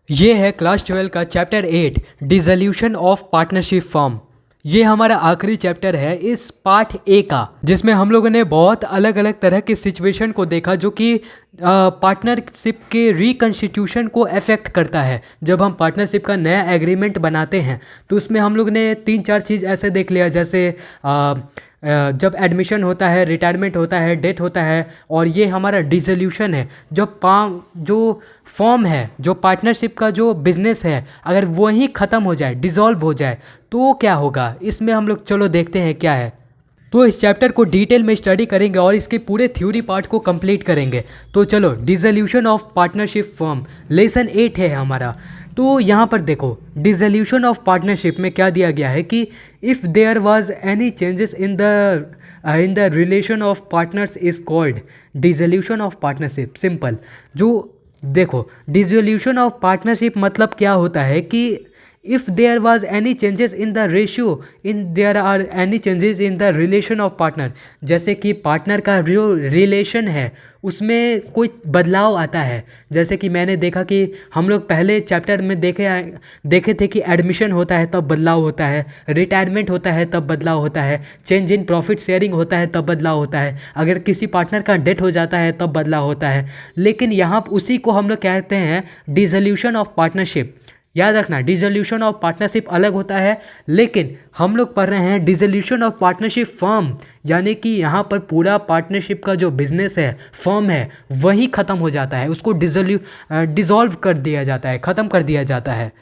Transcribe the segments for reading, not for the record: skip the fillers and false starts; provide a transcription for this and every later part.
ये है क्लास 12 का chapter 8 dissolution of partnership form. ये हमारा आखिरी चैप्टर है इस पार्ट ए का, जिसमें हम लोगों ने बहुत अलग अलग तरह के सिचुएशन को देखा जो कि पार्टनरशिप के रिकन्स्टिट्यूशन को अफेक्ट करता है। जब हम पार्टनरशिप का नया एग्रीमेंट बनाते हैं तो उसमें हम लोग ने 3-4 चीज़ ऐसे देख लिया, जैसे जब एडमिशन होता है, रिटायरमेंट होता है, डेथ होता है, और ये हमारा डिसोल्यूशन है। जो फॉर्म है, जो पार्टनरशिप का जो बिजनेस है, अगर वही ख़त्म हो जाए, डिसॉल्व हो जाए तो क्या होगा, इसमें हम लोग चलो देखते हैं क्या है। तो इस चैप्टर को डिटेल में स्टडी करेंगे और इसके पूरे थ्योरी पार्ट को कंप्लीट करेंगे। तो चलो, dissolution of partnership form lesson 8 है हमारा। तो यहाँ पर देखो, डिसोल्यूशन ऑफ पार्टनरशिप में क्या दिया गया है कि if there was any changes in the relation of partners is called dissolution of partnership. Simple. जो देखो, डिसोल्यूशन ऑफ पार्टनरशिप मतलब क्या होता है कि if there was any changes in the ratio there are any changes in the relation of partner, जैसे कि partner का जो रिलेशन है उसमें कोई बदलाव आता है। जैसे कि मैंने देखा कि हम लोग पहले चैप्टर में देखे थे कि एडमिशन होता है तब बदलाव होता है, रिटायरमेंट होता है तब बदलाव होता है, चेंज इन प्रॉफिट शेयरिंग होता है तब बदलाव होता है, अगर किसी पार्टनर का डेथ हो जाता है तब बदलाव होता है। लेकिन यहाँ उसी को हम लोग कहते हैं डिसोल्यूशन ऑफ पार्टनरशिप। याद रखना, डिसोल्यूशन ऑफ पार्टनरशिप अलग होता है, लेकिन हम लोग पढ़ रहे हैं डिसोल्यूशन ऑफ पार्टनरशिप फर्म, यानी कि यहाँ पर पूरा पार्टनरशिप का जो बिजनेस है, फर्म है, वही ख़त्म हो जाता है, उसको डिसॉल्व कर दिया जाता है, ख़त्म कर दिया जाता है।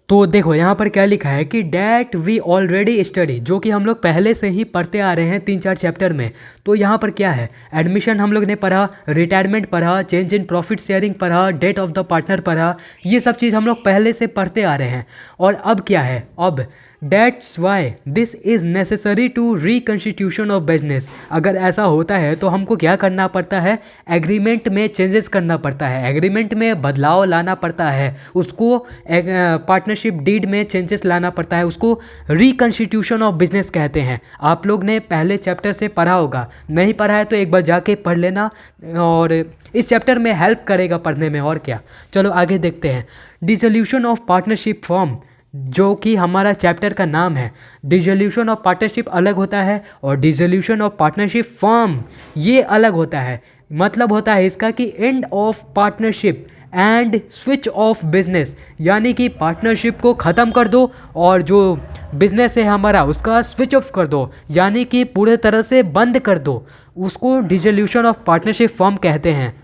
तो देखो यहाँ पर क्या लिखा है कि डैट वी ऑलरेडी स्टडी, जो कि हम लोग पहले से ही पढ़ते आ रहे हैं 3-4 चैप्टर में। तो यहाँ पर क्या है, एडमिशन हम लोग ने पढ़ा, रिटायरमेंट पढ़ा, चेंज इन प्रॉफिट शेयरिंग पढ़ा, डेथ ऑफ द पार्टनर पढ़ा, ये सब चीज़ हम लोग पहले से पढ़ते आ रहे हैं। और अब क्या है, अब that's why this is necessary to reconstitution of business. अगर ऐसा होता है तो हमको क्या करना पड़ता है, एग्रीमेंट में चेंजेस करना पड़ता है, एग्रीमेंट में बदलाव लाना पड़ता है, उसको पार्टनरशिप डीड में चेंजेस लाना पड़ता है, उसको रिकन्स्टिट्यूशन ऑफ बिजनेस कहते हैं। आप लोग ने पहले चैप्टर से पढ़ा होगा, नहीं पढ़ा है तो एक बार जाके पढ़ लेना, और इस चैप्टर में हेल्प करेगा पढ़ने में, और क्या। चलो आगे देखते हैं। डिसोल्यूशन ऑफ पार्टनरशिप फॉर्म, जो कि हमारा चैप्टर का नाम है। डिसोल्यूशन ऑफ पार्टनरशिप अलग होता है और डिसोल्यूशन ऑफ पार्टनरशिप फर्म ये अलग होता है। मतलब होता है इसका कि end of partnership and switch off business, यानी कि पार्टनरशिप को ख़त्म कर दो और जो बिजनेस है हमारा उसका स्विच ऑफ कर दो, यानी कि पूरे तरह से बंद कर दो, उसको डिसोल्यूशन ऑफ पार्टनरशिप फर्म कहते हैं।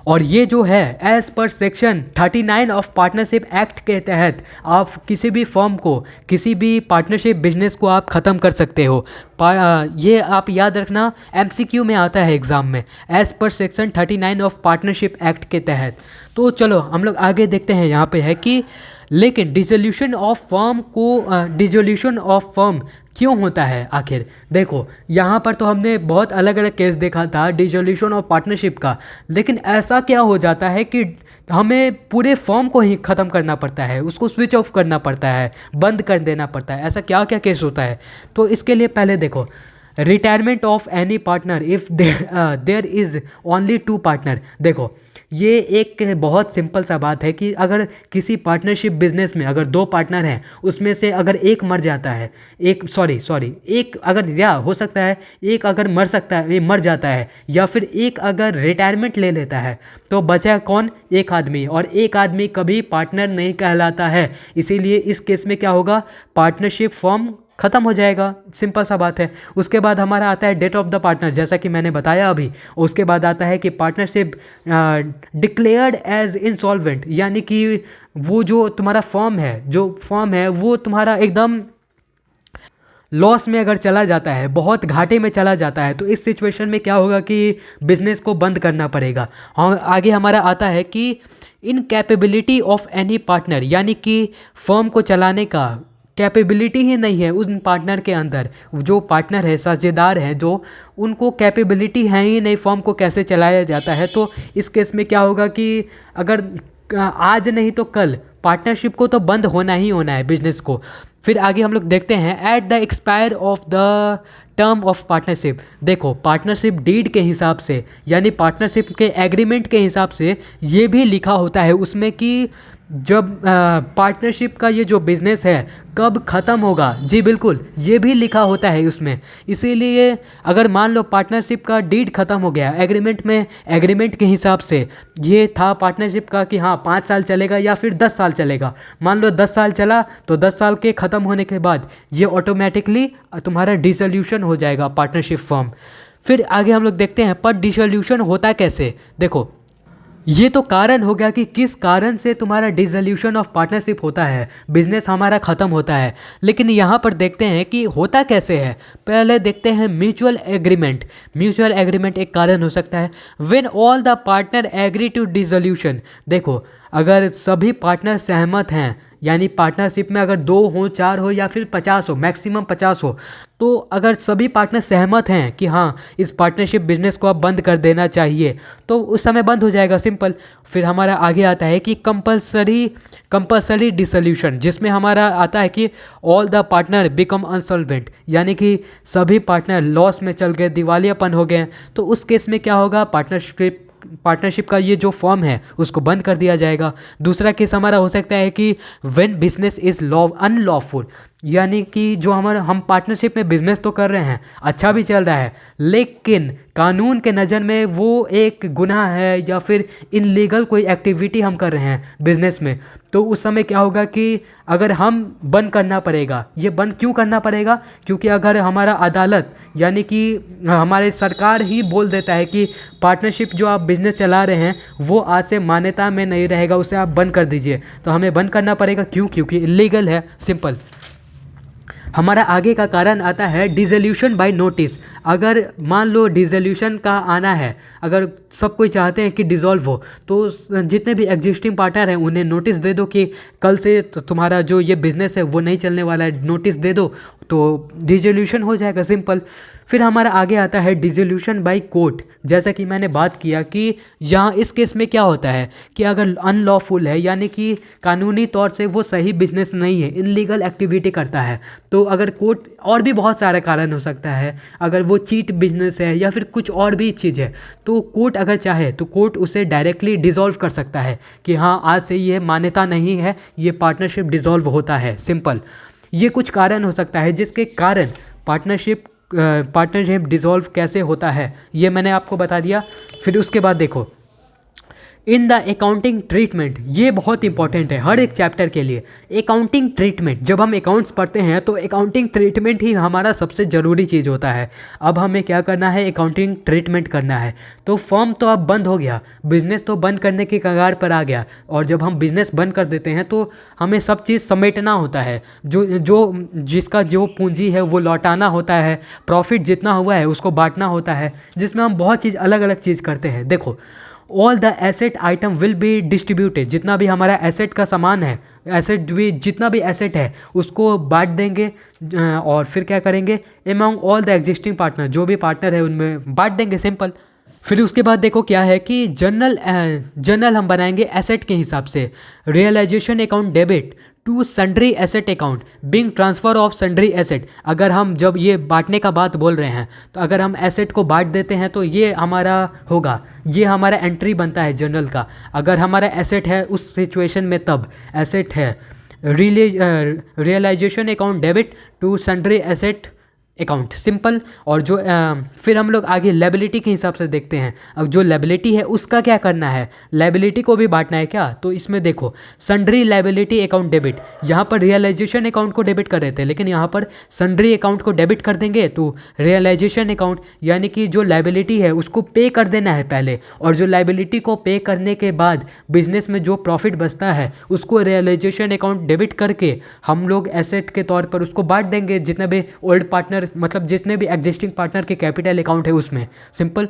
और ये जो है as per section 39 of partnership act के तहत आप किसी भी फर्म को, किसी भी पार्टनरशिप बिजनेस को आप ख़त्म कर सकते हो। ये आप याद रखना, MCQ में आता है एग्ज़ाम में, as per section 39 of partnership act के तहत। तो चलो हम लोग आगे देखते हैं। यहाँ पे है कि लेकिन डिसोल्यूशन ऑफ फर्म क्यों होता है आखिर। देखो यहाँ पर तो हमने बहुत अलग अलग केस देखा था डिसोल्यूशन ऑफ पार्टनरशिप का, लेकिन ऐसा क्या हो जाता है कि हमें पूरे फर्म को ही ख़त्म करना पड़ता है, उसको स्विच ऑफ करना पड़ता है, बंद कर देना पड़ता है। ऐसा क्या क्या केस होता है, तो इसके लिए पहले देखो, retirement of any partner if there is only 2 partner. देखो ये एक बहुत सिंपल सा बात है कि अगर किसी पार्टनरशिप बिजनेस में अगर 2 पार्टनर हैं, उसमें से अगर एक मर जाता है, एक अगर, या हो सकता है एक अगर मर जाता है, या फिर एक अगर रिटायरमेंट ले लेता है, तो बचा कौन, एक आदमी। और एक आदमी कभी पार्टनर नहीं कहलाता है, इसीलिए इस केस में क्या होगा, पार्टनरशिप फॉर्म ख़त्म हो जाएगा। सिंपल सा बात है। उसके बाद हमारा आता है डेथ ऑफ द पार्टनर, जैसा कि मैंने बताया अभी। उसके बाद आता है कि पार्टनरशिप डिक्लेयर्ड एज इंसॉल्वेंट, यानी कि वो जो तुम्हारा फॉर्म है वो तुम्हारा एकदम लॉस में अगर चला जाता है, बहुत घाटे में चला जाता है, तो इस सिचुएशन में क्या होगा कि बिजनेस को बंद करना पड़ेगा। और आगे हमारा आता है कि इनकैपेबिलिटी ऑफ एनी पार्टनर, यानी कि फर्म को चलाने का कैपेबिलिटी ही नहीं है उन पार्टनर के अंदर। जो पार्टनर है, साझेदार हैं, जो उनको कैपेबिलिटी है ही नहीं फर्म को कैसे चलाया जाता है। तो इस केस में क्या होगा कि अगर आज नहीं तो कल पार्टनरशिप को तो बंद होना ही होना है बिजनेस को। फिर आगे हम लोग देखते हैं at the expire of the term of partnership. देखो पार्टनरशिप डीड के हिसाब से यानी पार्टनरशिप के एग्रीमेंट के हिसाब से ये भी लिखा होता है उसमें कि जब पार्टनरशिप का ये जो बिज़नेस है कब ख़त्म होगा, जी बिल्कुल ये भी लिखा होता है उसमें। इसीलिए अगर मान लो पार्टनरशिप का डीड ख़त्म हो गया एग्रीमेंट में, एग्रीमेंट के हिसाब से ये था पार्टनरशिप का कि हाँ 5 साल चलेगा या फिर 10 साल चलेगा, मान लो 10 साल चला तो 10 साल के ख़त्म होने के बाद ये ऑटोमेटिकली तुम्हारा डिसोल्यूशन हो जाएगा पार्टनरशिप फॉर्म। फिर आगे हम लोग देखते हैं पर डिसोल्यूशन होता कैसे। देखो ये तो कारण हो गया कि किस कारण से तुम्हारा डिसोल्यूशन ऑफ पार्टनरशिप होता है, बिजनेस हमारा ख़त्म होता है, लेकिन यहाँ पर देखते हैं कि होता कैसे है। पहले देखते हैं म्यूचुअल एग्रीमेंट। म्यूचुअल एग्रीमेंट एक कारण हो सकता है। When all the partner agree to dissolution. देखो अगर सभी पार्टनर सहमत हैं यानी पार्टनरशिप में अगर 2 हो 4 हो या फिर 50 हो, मैक्सिमम 50 हो, तो अगर सभी पार्टनर सहमत हैं कि हाँ इस पार्टनरशिप बिजनेस को अब बंद कर देना चाहिए तो उस समय बंद हो जाएगा, सिंपल। फिर हमारा आगे आता है कि कंपल्सरी डिसोल्यूशन, जिसमें हमारा आता है कि ऑल द पार्टनर बिकम अनसॉल्वेंट, यानी कि सभी पार्टनर लॉस में चल गए, दिवालियापन हो गए। तो उस केस में क्या होगा, पार्टनरशिप का ये जो फॉर्म है उसको बंद कर दिया जाएगा। दूसरा केस हमारा हो सकता है कि व्हेन बिजनेस इज़ अनलॉफुल, यानी कि जो हम पार्टनरशिप में बिजनेस तो कर रहे हैं, अच्छा भी चल रहा है, लेकिन कानून के नज़र में वो एक गुनाह है या फिर इनलीगल कोई एक्टिविटी हम कर रहे हैं बिजनेस में, तो उस समय क्या होगा कि अगर हम बंद करना पड़ेगा। ये बंद क्यों करना पड़ेगा, क्योंकि अगर हमारा अदालत यानी कि हमारे सरकार ही बोल देता है कि पार्टनरशिप जो आप बिजनेस चला रहे हैं वो आज से मान्यता में नहीं रहेगा, उसे आप बंद कर दीजिए, तो हमें बंद करना पड़ेगा। क्यों, क्योंकि इलीगल है, सिंपल। हमारा आगे का कारण आता है डिसोल्यूशन बाय नोटिस। अगर मान लो डिसोल्यूशन का आना है, अगर सब कोई चाहते हैं कि डिसॉल्व हो, तो जितने भी एग्जिस्टिंग पार्टनर हैं उन्हें नोटिस दे दो कि कल से तुम्हारा जो ये बिज़नेस है वो नहीं चलने वाला है, नोटिस दे दो, तो डिसोल्यूशन हो जाएगा, सिंपल। फिर हमारा आगे आता है डिसोल्यूशन बाय कोर्ट। जैसा कि मैंने बात किया कि यहाँ इस केस में क्या होता है कि अगर अनलॉफुल है यानी कि कानूनी तौर से वो सही बिजनेस नहीं है, इनलीगल एक्टिविटी करता है, तो अगर कोर्ट, और भी बहुत सारा कारण हो सकता है, अगर वो चीट बिजनेस है या फिर कुछ और भी चीज़ है, तो कोर्ट अगर चाहे तो कोर्ट उसे डायरेक्टली डिसॉल्व कर सकता है कि हाँ आज से ये मान्यता नहीं है, ये पार्टनरशिप डिसॉल्व होता है, सिंपल। ये कुछ कारण हो सकता है जिसके कारण पार्टनरशिप डिसॉल्व कैसे होता है ये मैंने आपको बता दिया। फिर उसके बाद देखो इन द अकाउंटिंग ट्रीटमेंट, ये बहुत इंपॉर्टेंट है हर एक चैप्टर के लिए। अकाउंटिंग ट्रीटमेंट, जब हम अकाउंट्स पढ़ते हैं तो अकाउंटिंग ट्रीटमेंट ही हमारा सबसे ज़रूरी चीज़ होता है। अब हमें क्या करना है, अकाउंटिंग ट्रीटमेंट करना है। तो फर्म तो अब बंद हो गया, बिज़नेस तो बंद करने की कगार पर आ गया, और जब हम बिज़नेस बंद कर देते हैं तो हमें सब चीज़ समेटना होता है, जिसका जो पूंजी है वो लौटाना होता है, प्रॉफिट जितना हुआ है उसको बांटना होता है, जिसमें हम बहुत चीज़ अलग अलग चीज़ करते हैं। देखो all the asset item will be distributed, जितना भी हमारा एसेट का सामान है, एसेट भी जितना भी एसेट है उसको बांट देंगे, और फिर क्या करेंगे, among all the existing partner, जो भी पार्टनर है उनमें बांट देंगे, सिंपल। फिर उसके बाद देखो क्या है कि जर्नल हम बनाएंगे एसेट के हिसाब से। Realisation account debit to sundry asset account being transfer of sundry asset. अगर हम जब ये बांटने का बात बोल रहे हैं तो अगर हम एसेट को बांट देते हैं तो ये हमारा होगा, ये हमारा एंट्री बनता है जर्नल का। अगर हमारा एसेट है उस सिचुएशन में, तब एसेट है realisation account debit to sundry asset account, simple. और जो फिर हम लोग आगे लायबिलिटी के हिसाब से देखते हैं। अब जो लायबिलिटी है उसका क्या करना है, लायबिलिटी को भी बांटना है क्या, तो इसमें देखो सन्ड्री लायबिलिटी अकाउंट डेबिट, यहाँ पर रियलाइजेशन अकाउंट को डेबिट कर रहे थे लेकिन यहाँ पर सन्ड्री अकाउंट को डेबिट कर देंगे, तो रियलाइजेशन अकाउंट यानी कि जो लायबिलिटी है उसको पे कर देना है पहले, और जो लायबिलिटी को पे करने के बाद बिजनेस में जो प्रॉफिट बचता है उसको रियलाइजेशन अकाउंट डेबिट करके हम लोग एसेट के तौर पर उसको बांट देंगे, जितने भी ओल्ड पार्टनर मतलब जितने भी एग्जिस्टिंग पार्टनर के कैपिटल अकाउंट है उसमें, सिंपल।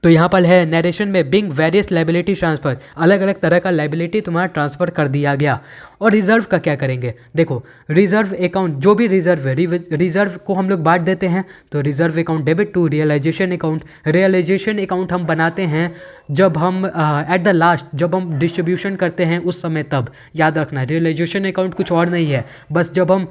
तो यहाँ पर है नरेशन में बिंग वेरियस लायबिलिटी ट्रांसफ़र, अलग अलग तरह का लायबिलिटी तुम्हारा ट्रांसफ़र कर दिया गया। और रिजर्व का क्या करेंगे, देखो रिजर्व अकाउंट, जो भी रिजर्व है, रिजर्व को हम लोग बांट देते हैं, तो reserve account debit to realisation account. Realisation account हम बनाते हैं जब हम एट द लास्ट जब हम डिस्ट्रीब्यूशन करते हैं उस समय तब याद रखना, रियलाइजेशन अकाउंट कुछ और नहीं है। बस जब हम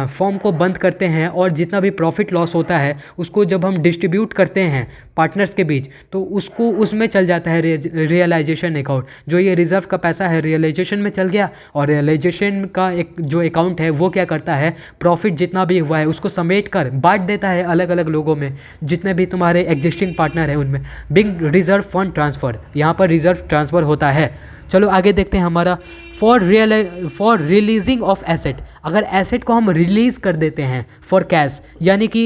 फॉर्म को बंद करते हैं और जितना भी प्रॉफिट लॉस होता है उसको जब हम डिस्ट्रीब्यूट करते हैं पार्टनर्स के बीच, तो उसको उसमें चल जाता है रियलाइजेशन अकाउंट। जो ये रिजर्व का पैसा है रियलाइजेशन में चल गया, और रियलाइजेशन का एक जो अकाउंट है वो क्या करता है, प्रॉफिट जितना भी हुआ है उसको समेट कर बांट देता है अलग अलग लोगों में, जितने भी तुम्हारे एग्जिस्टिंग पार्टनर हैं उनमें। बिग रिजर्व फंड ट्रांसफ़र, यहाँ पर रिजर्व ट्रांसफ़र होता है। चलो आगे देखते हैं हमारा फॉर रिलीजिंग ऑफ एसेट। अगर एसेट को हम रिलीज़ कर देते हैं फॉर कैश, यानी कि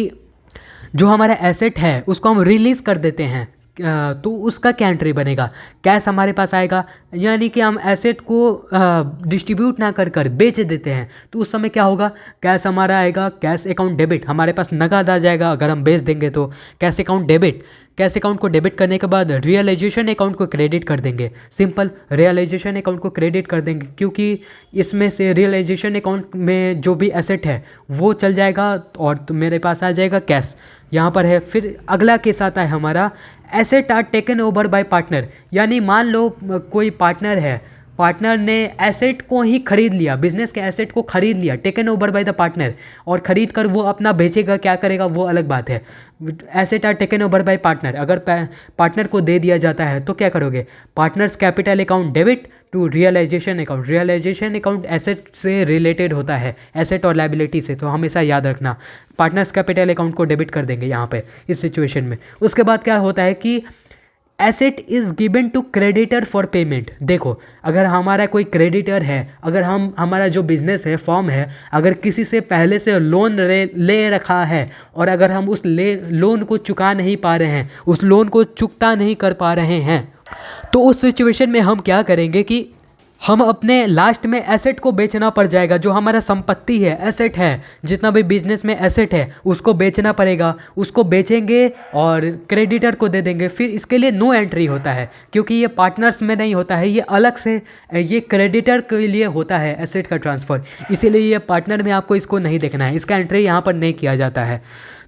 जो हमारा एसेट है उसको हम रिलीज़ कर देते हैं, तो उसका क्या एंट्री बनेगा, कैश हमारे पास आएगा। यानी कि हम एसेट को डिस्ट्रीब्यूट ना कर कर बेच देते हैं, तो उस समय क्या होगा, कैश हमारा आएगा, कैश अकाउंट डेबिट, हमारे पास नगद आ जाएगा अगर हम बेच देंगे तो। Cash account debit, cash account को डेबिट करने के बाद रियलाइजेशन अकाउंट को क्रेडिट कर देंगे। सिंपल, रियलाइजेशन अकाउंट को क्रेडिट कर देंगे क्योंकि इसमें से रियलाइजेशन अकाउंट में जो भी एसेट है वो चल जाएगा और तो मेरे पास आ जाएगा कैश, यहाँ पर है। फिर अगला केस आता है हमारा asset are taken over by partner. यानी मान लो कोई पार्टनर है, पार्टनर ने एसेट को ही खरीद लिया, बिजनेस के एसेट को खरीद लिया, taken over by the partner, और खरीद कर वो अपना बेचेगा, क्या करेगा वो अलग बात है। Asset are taken over by partner, अगर पार्टनर को दे दिया जाता है तो क्या करोगे, partners capital account debit to realisation account. Realisation account asset से रिलेटेड होता है, एसेट और लाइबिलिटी से, तो हमेशा याद रखना पार्टनर्स कैपिटल अकाउंट को डेबिट कर देंगे यहाँ पे इस सिचुएशन में। उसके बाद क्या होता है कि asset is given to creditor for payment. देखो, अगर हमारा कोई क्रेडिटर है, अगर हमारा जो बिजनेस है, फॉर्म है, अगर किसी से पहले से लोन ले रखा है और अगर हम उस लोन को चुका नहीं पा रहे हैं, उस लोन को चुकता नहीं कर पा रहे हैं, तो उस सिचुएशन में हम क्या करेंगे कि हम अपने लास्ट में एसेट को बेचना पड़ जाएगा। जो हमारा संपत्ति है, एसेट है, जितना भी बिजनेस में एसेट है उसको बेचना पड़ेगा, उसको बेचेंगे और क्रेडिटर को दे देंगे। फिर इसके लिए नो एंट्री होता है क्योंकि ये पार्टनर्स में नहीं होता है, ये अलग से ये क्रेडिटर के लिए होता है एसेट का ट्रांसफ़र, इसीलिए ये पार्टनर में आपको इसको नहीं देखना है, इसका एंट्री यहाँ पर नहीं किया जाता है।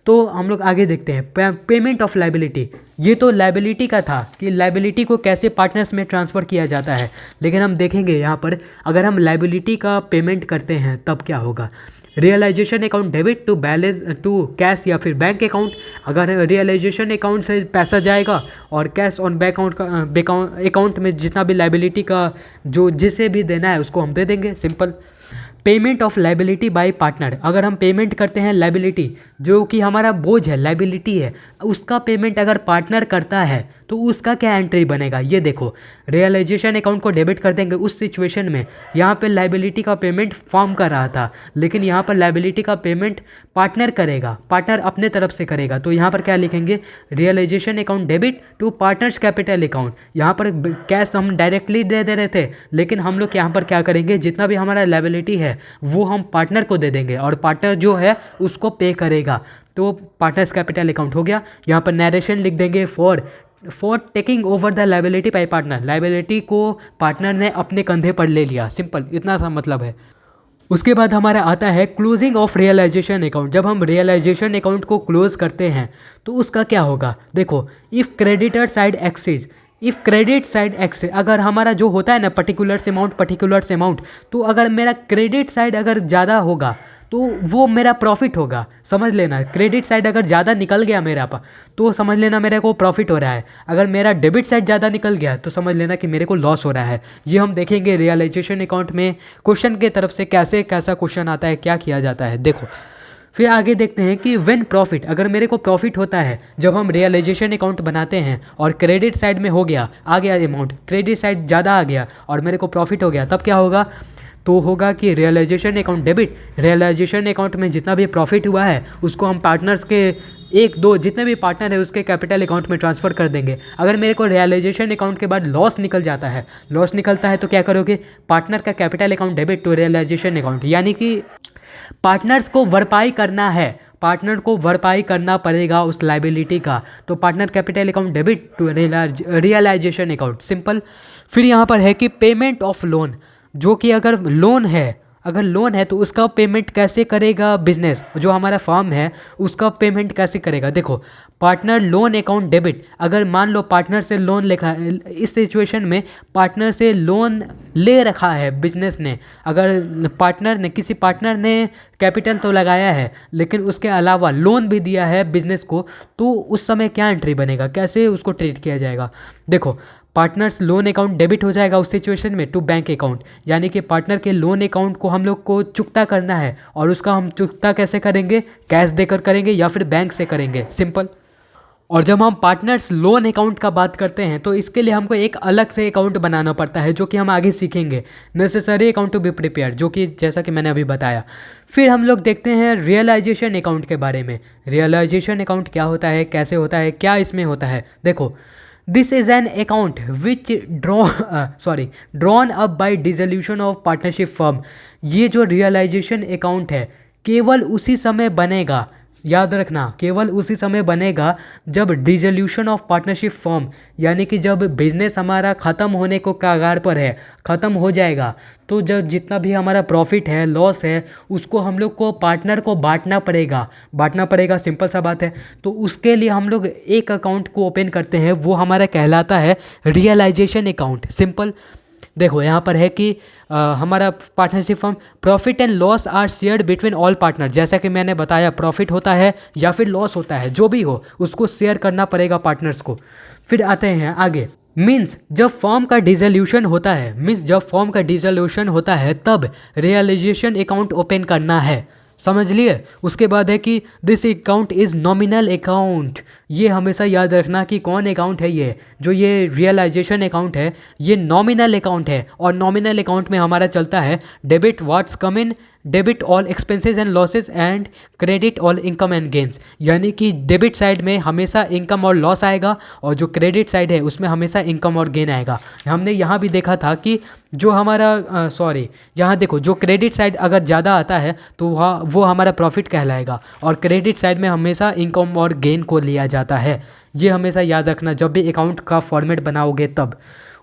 तो हम लोग आगे देखते हैं पेमेंट ऑफ लाइबिलिटी। ये तो लाइबिलिटी का था कि लाइबिलिटी को कैसे पार्टनर्स में ट्रांसफ़र किया जाता है, लेकिन हम देखेंगे यहाँ पर अगर हम लाइबिलिटी का पेमेंट करते हैं तब क्या होगा। Realisation account debit to balance to cash या फिर बैंक अकाउंट। अगर रियलाइजेशन अकाउंट से पैसा जाएगा और कैश ऑन बैंक अकाउंट में जितना भी लाइबिलिटी का जो जिसे भी देना है उसको हम दे देंगे। Simple. Payment of liability bye partner. अगर हम पेमेंट करते हैं लाइबिलिटी, जो कि हमारा बोझ है, लाइबिलिटी है, उसका पेमेंट अगर पार्टनर करता है तो उसका क्या एंट्री बनेगा। ये देखो, रियलाइजेशन अकाउंट को डेबिट कर देंगे उस सिचुएशन में। यहाँ पे लाइबिलिटी का पेमेंट फॉर्म कर रहा था, लेकिन यहाँ पर लाइबिलिटी का पेमेंट पार्टनर करेगा, पार्टनर अपने तरफ से करेगा। तो यहाँ पर क्या लिखेंगे, realisation account debit to partners capital account. यहाँ पर कैश हम डायरेक्टली दे रहे थे, लेकिन हम लोग यहाँ पर क्या करेंगे, जितना भी हमारा लाइबिलिटी है वो हम पार्टनर को दे देंगे और पार्टनर जो है उसको पे करेगा। तो पार्टनर्स कैपिटल अकाउंट हो गया। यहाँ पर नरेशन लिख देंगे for taking over the liability bye partner. Liability को पार्टनर ने अपने कंधे पर ले लिया। सिंपल, इतना सा मतलब है। उसके बाद हमारा आता है क्लोजिंग ऑफ रियलाइजेशन अकाउंट। जब हम रियलाइजेशन अकाउंट को क्लोज करते हैं तो उसका क्या होगा। देखो, if creditor side exceed, if credit side x, अगर हमारा जो होता है ना पर्टिकुलर अमाउंट, तो अगर मेरा क्रेडिट साइड अगर ज़्यादा होगा तो वो मेरा प्रॉफिट होगा। समझ लेना, क्रेडिट साइड अगर ज़्यादा निकल गया मेरा तो समझ लेना मेरे को प्रॉफिट हो रहा है। अगर मेरा डेबिट साइड ज़्यादा निकल गया तो समझ लेना कि मेरे को लॉस हो रहा है। ये हम देखेंगे रियलाइजेशन अकाउंट में क्वेश्चन के तरफ से कैसा क्वेश्चन आता है, क्या किया जाता है। देखो, फिर आगे देखते हैं कि व्हेन प्रॉफिट, अगर मेरे को प्रॉफिट होता है जब हम रियलाइजेशन अकाउंट बनाते हैं और क्रेडिट साइड में आ गया अमाउंट, क्रेडिट साइड ज़्यादा आ गया और मेरे को प्रॉफिट हो गया, तब क्या होगा, तो होगा कि realisation account debit. Realisation account में जितना भी प्रॉफिट हुआ है उसको हम पार्टनर्स के एक दो जितने भी पार्टनर है उसके कैपिटल अकाउंट में ट्रांसफ़र कर देंगे। अगर मेरे को रियलाइजेशन अकाउंट के बाद लॉस निकल जाता है, लॉस निकलता है तो क्या करोगे, पार्टनर का capital account debit to realisation account. यानी कि पार्टनर्स को भरपाई करना है, पार्टनर को भरपाई करना पड़ेगा उस लाइबिलिटी का, तो partner capital account debit to realisation account. Simple. फिर यहाँ पर है कि पेमेंट ऑफ लोन, जो कि अगर लोन है अगर लोन है तो उसका पेमेंट कैसे करेगा बिजनेस, जो हमारा फर्म है उसका पेमेंट कैसे करेगा। देखो पार्टनर लोन अकाउंट डेबिट, अगर मान लो पार्टनर से लोन लेखा, इस सिचुएशन में पार्टनर से लोन ले रखा है बिजनेस ने, अगर पार्टनर ने किसी पार्टनर ने कैपिटल तो लगाया है लेकिन उसके अलावा लोन भी दिया है बिजनेस को, तो उस समय क्या एंट्री बनेगा, कैसे उसको ट्रीट किया जाएगा। देखो पार्टनर्स लोन अकाउंट डेबिट हो जाएगा उस सिचुएशन में टू बैंक अकाउंट, यानी कि पार्टनर के लोन अकाउंट को हम लोग को चुकता करना है, और उसका हम चुकता कैसे करेंगे, कैश देकर करेंगे या फिर बैंक से करेंगे, सिंपल। और जब हम पार्टनर्स लोन अकाउंट का बात करते हैं तो इसके लिए हमको एक अलग से अकाउंट बनाना पड़ता है, जो कि हम आगे सीखेंगे, necessary account to be prepare, जो कि जैसा कि मैंने अभी बताया। फिर हम लोग देखते हैं रियलाइजेशन अकाउंट के बारे में। रियलाइजेशन अकाउंट क्या होता है, कैसे होता है, क्या इसमें होता है। देखो this is an account which drawn up by dissolution of partnership firm. ये जो रियलाइजेशन अकाउंट है केवल उसी समय बनेगा, याद रखना, केवल उसी समय बनेगा जब डिसोल्यूशन ऑफ पार्टनरशिप फर्म, यानी कि जब बिजनेस हमारा ख़त्म होने को कगार पर है, ख़त्म हो जाएगा, तो जब जितना भी हमारा प्रॉफिट है लॉस है उसको हम लोग को पार्टनर को बांटना पड़ेगा, सिंपल सा बात है। तो उसके लिए हम लोग एक अकाउंट को ओपन करते हैं, वो हमारा कहलाता है रियलाइजेशन अकाउंट, सिंपल। देखो यहाँ पर है कि हमारा partnership firm profit and loss are shared between all partner, जैसा कि मैंने बताया प्रॉफिट होता है या फिर लॉस होता है, जो भी हो उसको शेयर करना पड़ेगा पार्टनर्स को। फिर आते हैं आगे, मीन्स जब फॉर्म का डिसोल्यूशन होता है तब रियलाइजेशन अकाउंट ओपन करना है, समझ लिए। उसके बाद है कि this account is nominal account, ये हमेशा याद रखना कि कौन अकाउंट है ये, जो ये रियलाइजेशन अकाउंट है ये नॉमिनल अकाउंट है, और नॉमिनल अकाउंट में हमारा चलता है debit what's come in, debit all expenses and losses and credit all income and gains, यानी कि डेबिट साइड में हमेशा इनकम और लॉस आएगा और जो क्रेडिट साइड है उसमें हमेशा इनकम और गेन आएगा। हमने यहाँ भी देखा था कि जो हमारा यहाँ देखो जो क्रेडिट साइड अगर ज़्यादा आता है तो वो हमारा प्रॉफिट कहलाएगा, और क्रेडिट साइड में हमेशा इनकम और गेन को लिया जाता है। ये हमेशा याद रखना जब भी अकाउंट का फॉर्मेट बनाओगे तब।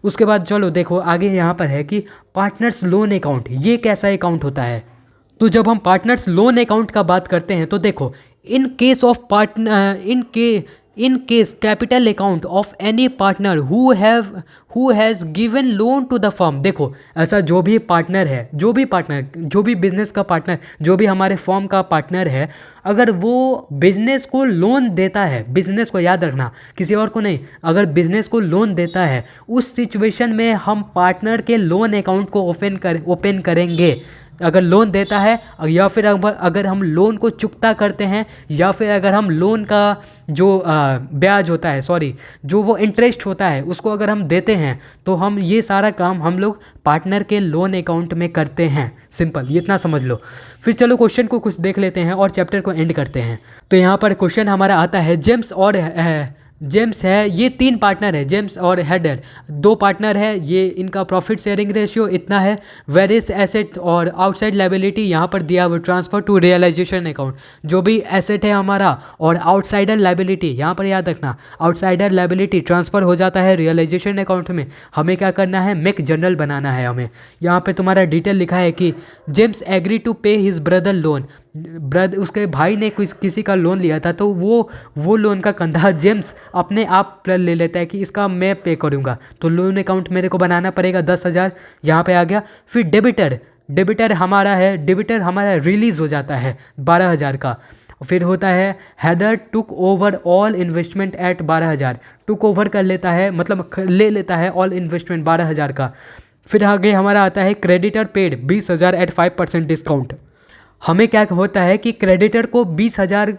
उसके बाद चलो देखो आगे यहाँ पर है कि पार्टनर्स लोन अकाउंट, ये कैसा अकाउंट होता है। तो जब हम पार्टनर्स लोन अकाउंट का बात करते हैं तो देखो in case of in case capital account of any partner who has given loan to the firm. देखो ऐसा जो भी बिजनेस का पार्टनर, जो भी हमारे फर्म का पार्टनर है, अगर वो बिजनेस को लोन देता है, बिजनेस को याद रखना किसी और को नहीं, अगर बिजनेस को लोन देता है उस सिचुएशन में हम पार्टनर के लोन अकाउंट को ओपन करेंगे। अगर लोन देता है या फिर अगर हम लोन को चुकता करते हैं, या फिर अगर हम लोन का जो ब्याज होता है, जो वो इंटरेस्ट होता है उसको अगर हम देते हैं, तो हम ये सारा काम हम लोग पार्टनर के लोन अकाउंट में करते हैं, सिंपल, ये इतना समझ लो। फिर चलो क्वेश्चन को कुछ देख लेते हैं और चैप्टर को एंड करते हैं। तो यहाँ पर क्वेश्चन हमारा आता है, जेम्स है, ये 3 पार्टनर है, जेम्स और हेडर 2 पार्टनर है, ये इनका प्रॉफिट शेयरिंग रेशियो इतना है। वेरियस एसेट और आउटसाइड लायबिलिटी यहाँ पर दिया हुआ, ट्रांसफर टू रियलाइजेशन अकाउंट, जो भी एसेट है हमारा और आउटसाइडर लायबिलिटी, यहाँ पर याद रखना आउटसाइडर लायबिलिटी ट्रांसफ़र हो जाता है रियलाइजेशन अकाउंट में। हमें क्या करना है, मेक जनरल बनाना है हमें। यहाँ पर तुम्हारा डिटेल लिखा है कि जेम्स एग्री टू पे हिज ब्रदर लोन, उसके भाई ने किसी का लोन लिया था, तो वो लोन का कंधा जेम्स अपने आप ले लेता है कि इसका मैं पे करूँगा, तो लोन अकाउंट मेरे को बनाना पड़ेगा 10,000, यहाँ पे आ गया। फिर डेबिटर हमारा रिलीज़ हो जाता है 12,000 का। फिर होता है Haidar took over all investment at 12,000, took over कर लेता है, मतलब ले लेता है ऑल इन्वेस्टमेंट 12,000 का। फिर आगे हमारा आता है क्रेडिटर पेड 20,000 एट 5% डिस्काउंट। हमें क्या होता है कि क्रेडिटर को 20,000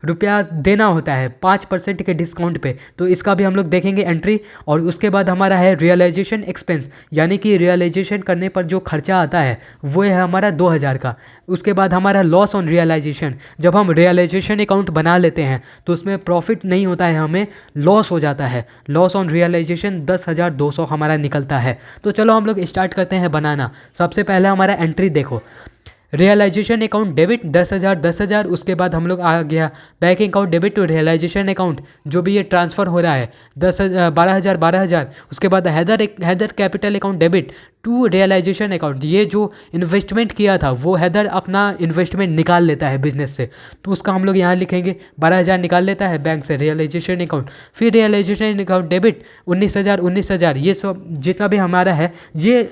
रुपया देना होता है 5% के डिस्काउंट पे, तो इसका भी हम लोग देखेंगे एंट्री। और उसके बाद हमारा है रियलाइजेशन एक्सपेंस, यानी कि रियलाइजेशन करने पर जो खर्चा आता है वो है हमारा 2,000 का। उसके बाद हमारा लॉस ऑन रियलाइजेशन, जब हम रियलाइजेशन अकाउंट बना लेते हैं तो उसमें प्रॉफिट नहीं होता है, हमें लॉस हो जाता है। लॉस ऑन रियलाइजेशन 10,200 हमारा निकलता है। तो चलो हम लोग स्टार्ट करते हैं बनाना। सबसे पहले हमारा एंट्री देखो, रियलाइजेशन अकाउंट डेबिट 10,000 10,000, उसके बाद हम लोग आ गया banking account debit to realisation account, जो भी ये ट्रांसफ़र हो रहा है 12,000 12,000। उसके बाद Haidar capital account debit to realisation account, ये जो इन्वेस्टमेंट किया था वो हैदर अपना इन्वेस्टमेंट निकाल लेता है बिजनेस से, तो उसका हम लोग यहाँ लिखेंगे 12,000 निकाल लेता है बैंक से रियलाइजेशन अकाउंट। फिर रियलाइजेशन अकाउंट डेबिट 19,000 ये सब जितना भी हमारा है ये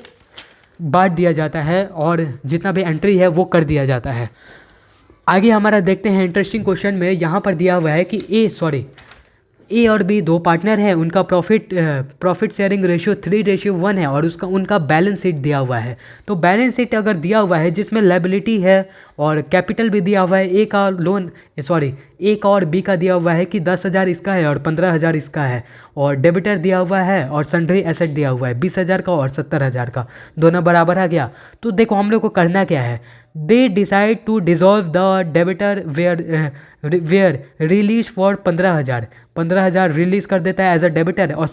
बांट दिया जाता है और जितना भी एंट्री है वो कर दिया जाता है। आगे हमारा देखते हैं इंटरेस्टिंग क्वेश्चन में, यहाँ पर दिया हुआ है कि ए और बी दो पार्टनर हैं, उनका प्रॉफिट शेयरिंग रेशियो 3:1 है और उनका बैलेंस शीट दिया हुआ है। तो बैलेंस शीट अगर दिया हुआ है जिसमें लायबिलिटी है और कैपिटल भी दिया हुआ है, ए का और बी का दिया हुआ है कि 10,000 इसका है और 15,000 इसका है, और डेबिटर दिया हुआ है और सन्ड्री एसेट दिया हुआ है 20,000 का और 70,000 का, दोनों बराबर आ गया। तो देखो हम लोग को करना क्या है, they decide to dissolve the debtor were release for 15,000 release कर देता है एज अ डेबिटर, और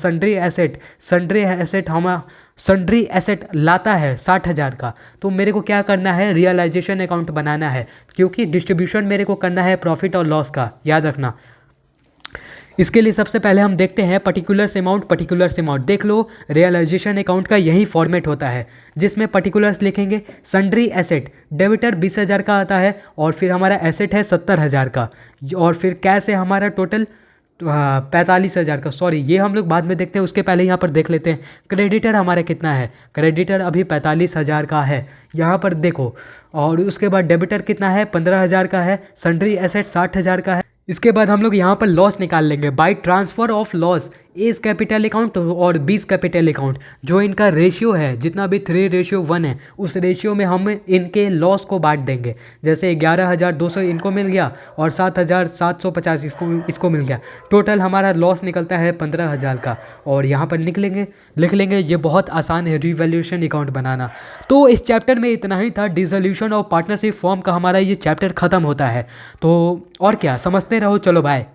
सन्ड्री एसेट लाता है 60,000 का। तो मेरे को क्या करना है, रियलाइजेशन अकाउंट बनाना है, क्योंकि डिस्ट्रीब्यूशन मेरे को करना है प्रॉफिट और लॉस का, याद रखना। इसके लिए सबसे पहले हम देखते हैं पर्टिकुलर्स अमाउंट। देख लो रियलाइजेशन अकाउंट का यही फॉर्मेट होता है जिसमें पर्टिकुलर्स लिखेंगे, सन्ड्री एसेट डेबिटर 20,000 का आता है और फिर हमारा एसेट है 70,000 का, और फिर कैश है हमारा टोटल 45,000 का। सॉरी, ये हम लोग बाद में देखते हैं, उसके पहले यहाँ पर देख लेते हैं क्रेडिटर हमारा कितना है। क्रेडिटर अभी 45,000 का है यहाँ पर देखो, और उसके बाद डेबिटर कितना है 15,000 का है, सन्ड्री एसेट 60,000 का है। इसके बाद हम लोग यहाँ पर लॉस निकाल लेंगे by transfer of loss, as capital account और बीस कैपिटल अकाउंट, जो इनका रेशियो है जितना भी 3:1 है, उस रेशियो में हम इनके लॉस को बांट देंगे। जैसे 11,200 इनको मिल गया और 7,750 इसको मिल गया, टोटल हमारा लॉस निकलता है 15,000 का, और यहाँ पर लिख लेंगे। ये बहुत आसान है रिवैल्यूएशन अकाउंट बनाना। तो इस चैप्टर में इतना ही था, डिसोल्यूशन ऑफ पार्टनरशिप फॉर्म का हमारा ये चैप्टर ख़त्म होता है। तो और क्या, समझते रहो, चलो बाय।